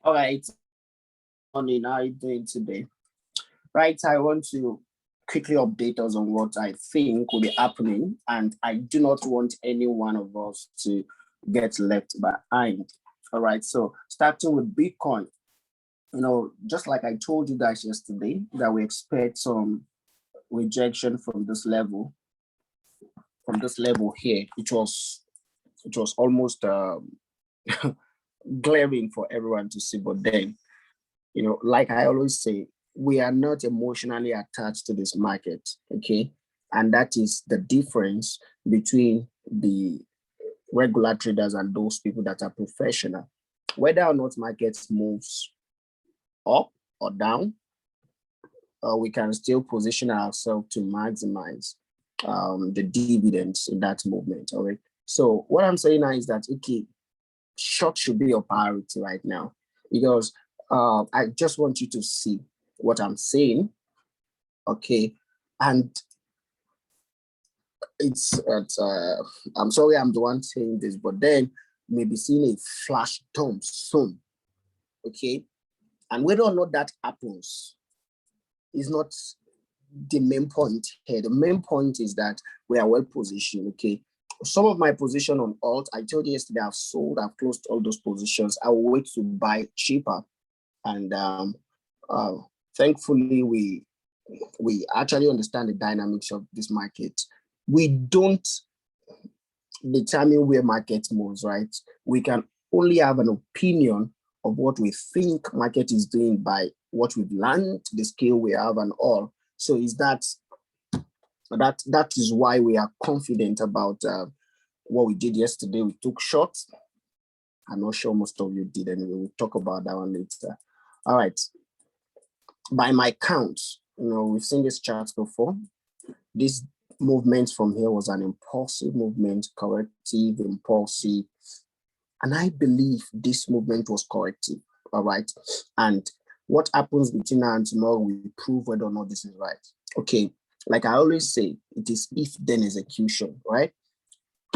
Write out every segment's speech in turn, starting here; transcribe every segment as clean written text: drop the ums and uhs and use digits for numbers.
All right, morning. How are you doing today? Right, I want to quickly update us on what I think will be happening, and I do not want any one of us to get left behind. All right, so starting with Bitcoin, just like I told you guys yesterday, that we expect some rejection from this level here. It was almost glaring for everyone to see, but then like I always say, we are not emotionally attached to this market, okay? And that is the difference between the regular traders and those people that are professional. Whether or not markets moves up or down, we can still position ourselves to maximize the dividends in that movement, all right? So what I'm saying now is that, okay, short should be your priority right now, because I just want you to see what I'm saying, okay? And I'm sorry I'm the one saying this, but then maybe seeing a flash dump soon, okay? And whether or not that happens is not the main point here. The main point is that we are well positioned, okay? Some of my position on alt, I told you yesterday, I've closed all those positions. I will wait to buy cheaper. And thankfully, we actually understand the dynamics of this market. We don't determine where market moves, right? We can only have an opinion of what we think market is doing by what we've learned, the skill we have, and all. So is that is why we are confident about what we did yesterday. We took shots. I'm not sure most of you did anyway. We'll talk about that one later. All right. By my count, we've seen this chart before. This movement from here was an impulsive movement, corrective, impulsive. And I believe this movement was corrective, all right? And what happens between now and tomorrow will prove whether or not this is right. Okay, like I always say, it is if then execution, right?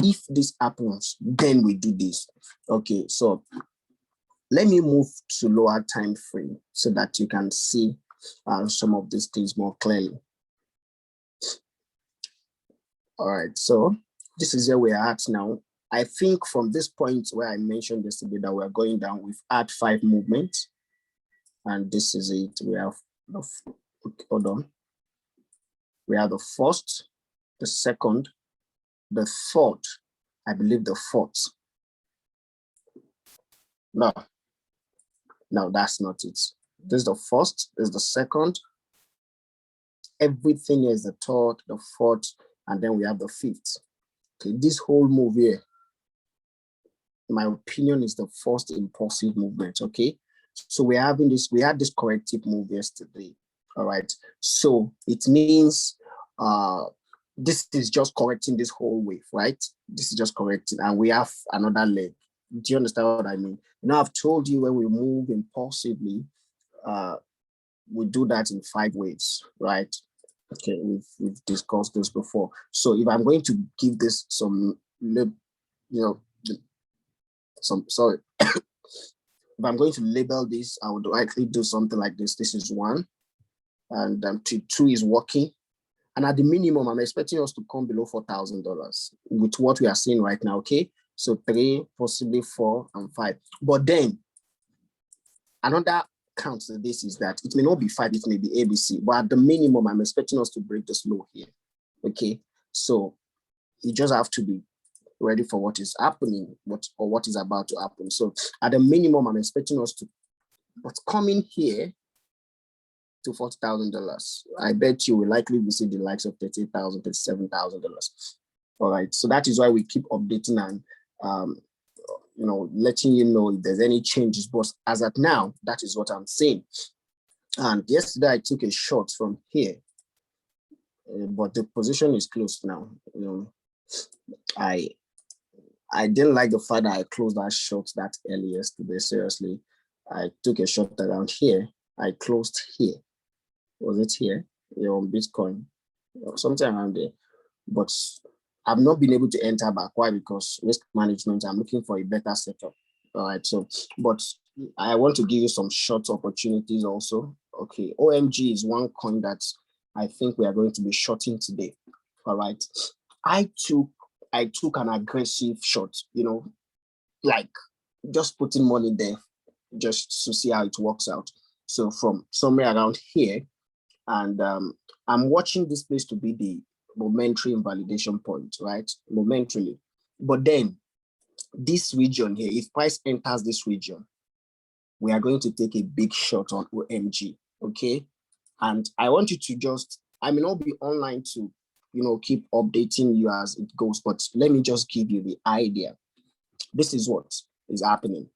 If this happens, then we do this. Okay, so let me move to lower time frame so that you can see some of these things more clearly. All right, so this is where we're at now. I think from this point where I mentioned yesterday that we're going down, we've had 5 movements. And this is it. We have, hold on. We have the first, the second, the third, I believe the fourth. No, that's not it. This is the first, this is the second. Everything is the third, the fourth, and then we have the fifth. Okay, this whole move here, in my opinion, is the first impulsive movement, okay? So we had this corrective move yesterday, all right? So it means this is just correcting this whole wave, right? This is just correcting, and we have another leg. Do you understand what I mean? I've told you when we move impulsively, we do that in 5 ways, right? Okay, we've discussed this before. So if I'm going to give this if I'm going to label this, I would likely do something like this. This is 1, and 2 is working. And at the minimum, I'm expecting us to come below $4,000 with what we are seeing right now, okay? So 3, possibly 4, and 5. But then, another count to this is that it may not be 5, it may be ABC, but at the minimum, I'm expecting us to break this low here, okay? So you just have to be ready for what is happening, what is about to happen. So at the minimum, I'm expecting us to, what's coming here to $40,000. I bet you will likely visit the likes of $38,000, $37,000. All right. So that is why we keep updating and letting you know if there's any changes. But as at now, that is what I'm saying. And yesterday I took a shot from here, but the position is closed now. I didn't like the fact that I closed that short that early yesterday. Seriously, I took a shot around here. I closed here. Was it here? On Bitcoin, something around there. But I've not been able to enter back. Why? Because risk management, I'm looking for a better setup. All right, so, but I want to give you some short opportunities also. Okay, OMG is one coin that I think we are going to be shorting today. All right, I took an aggressive short, like just putting money there just to see how it works out. So from somewhere around here, and I'm watching this place to be the momentary invalidation point, right? Momentarily. But then this region here, if price enters this region, we are going to take a big shot on OMG, okay? And I want you to just, I may not be online to, keep updating you as it goes, but let me just give you the idea. This is what is happening.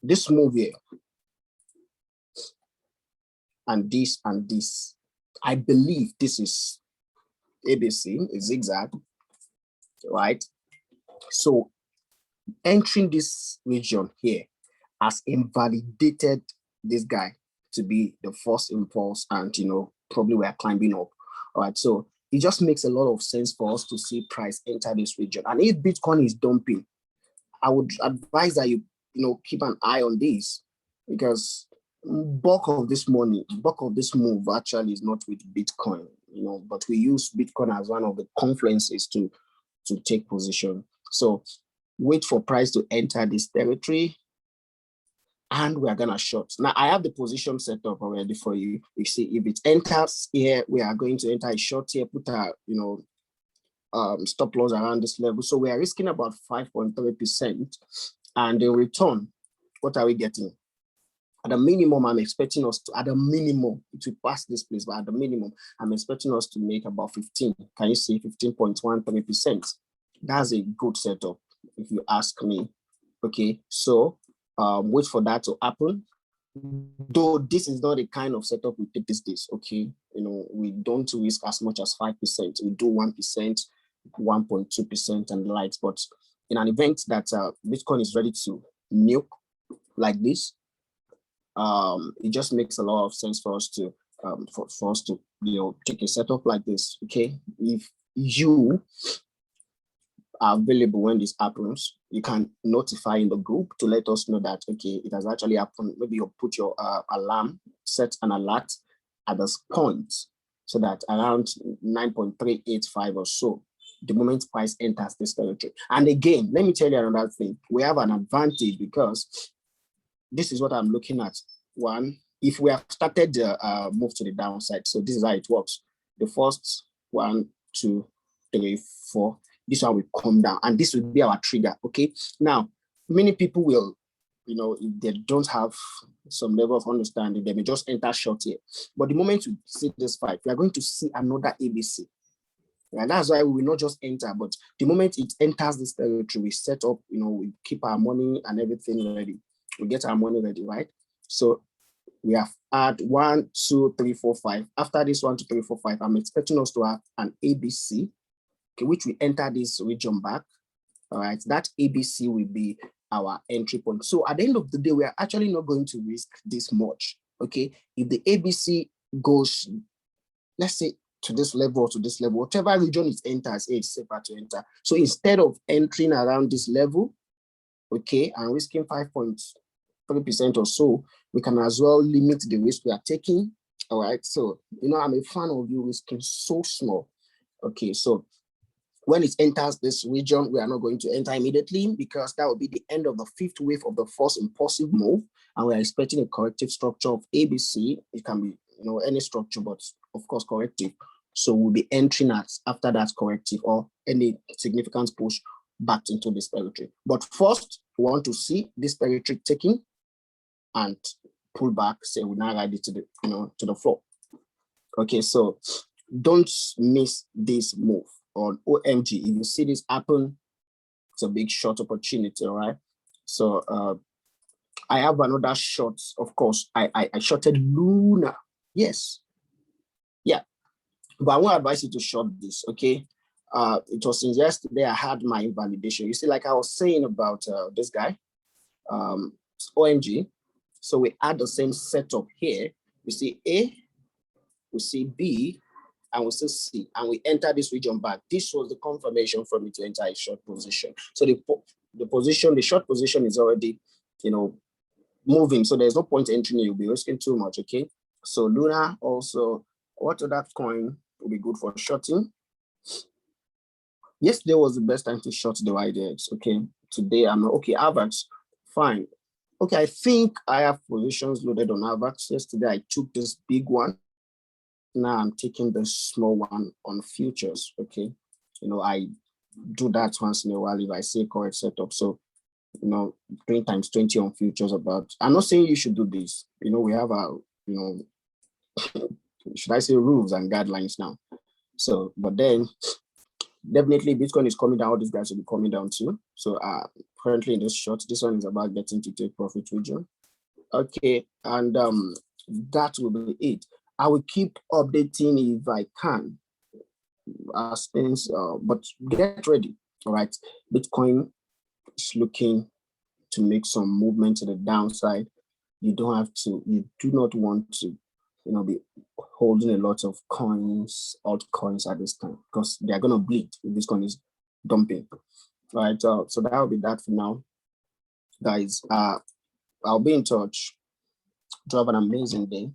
This move here, and this, I believe this is ABC, a zigzag, right? So entering this region here has invalidated this guy to be the first impulse, and probably we are climbing up. All right, so it just makes a lot of sense for us to see price enter this region. And if Bitcoin is dumping, I would advise that you keep an eye on this, because bulk of this move actually is not with Bitcoin, but we use Bitcoin as one of the confluences to take position. So wait for price to enter this territory, and we're gonna short. Now I have the position set up already for you. You see, if it enters here, we are going to enter a short here, put our stop loss around this level. So we are risking about 5.3%, and in return, what are we getting? At the minimum, I'm expecting us to, at the minimum, to pass this place, but at the minimum, I'm expecting us to make about 15. Can you see 15.13%? That's a good setup, if you ask me. Okay, so wait for that to happen. Though this is not the kind of setup we take these days, okay? We don't risk as much as 5%. We do 1%, 1.2% and the likes. But in an event that Bitcoin is ready to nuke like this, it just makes a lot of sense for us to take a setup like this. Okay, if you are available when this happens, you can notify in the group to let us know that okay, it has actually happened. Maybe you put your alarm, set an alert at this point, so that around 9.385 or so, the moment price enters this territory. And again, let me tell you another thing. We have an advantage because this is what I'm looking at. One, if we have started the move to the downside, so this is how it works. The first 1, 2, 3, 4, this one will come down, and this will be our trigger. Okay. Now, many people will, if they don't have some level of understanding, they may just enter short here. But the moment you see this fight, we are going to see another ABC. And that's why we will not just enter, but the moment it enters this territory, we set up, we keep our money and everything ready. We get our money ready, right? So we have had 1, 2, 3, 4, 5. After this 1, 2, 3, 4, 5, I'm expecting us to have an ABC, okay, which we enter this region back. All right, that ABC will be our entry point. So at the end of the day, we are actually not going to risk this much. Okay, if the ABC goes, let's say, to this level or to this level, whatever region it enters, it's safer to enter. So instead of entering around this level, okay, and risking 5.3% or so, we can as well limit the risk we are taking. All right, so I'm a fan of you risking so small. Okay, so when it enters this region, we are not going to enter immediately, because that will be the end of the fifth wave of the first impulsive move, and we are expecting a corrective structure of ABC. It can be any structure, but of course corrective. So we'll be entering after that corrective or any significant push back into this territory. But first, we want to see this territory taking and pull back. Say we're now ready to the to the floor. Okay, so don't miss this move on OMG. If you see this happen, it's a big short opportunity. All right. So I have another short. Of course, I shorted LUNA. Yes. Yeah. But I won't advise you to short this. Okay. It was since yesterday I had my invalidation. You see, like I was saying about this guy, OMG. So we had the same setup here. We see A, we see B, and we see C, and we enter this region back. This was the confirmation for me to enter a short position. So the the position, the short position is already, moving. So there's no point entering, you'll be risking too much, okay? So Luna also, what other coin will be good for shorting? Yesterday was the best time to short the YDX, okay? Today I'm okay, AVAX, fine. Okay, I think I have positions loaded on AVAX. Yesterday I took this big one. Now I'm taking the small one on futures, okay? I do that once in a while if I see a correct setup. So 3 times 20 on futures about. I'm not saying you should do this. We have our, should I say rules and guidelines now. So, but then definitely Bitcoin is coming down. All these guys will be coming down too. So currently in this short, this one is about getting to take profit region. Okay, and that will be it. I will keep updating if I can as things, but get ready. All right, Bitcoin is looking to make some movement to the downside. You do not want to, be holding a lot of coins, altcoins at this time, because they are going to bleed if Bitcoin is dumping. All right, so that will be that for now, guys. I'll be in touch. Do have an amazing day.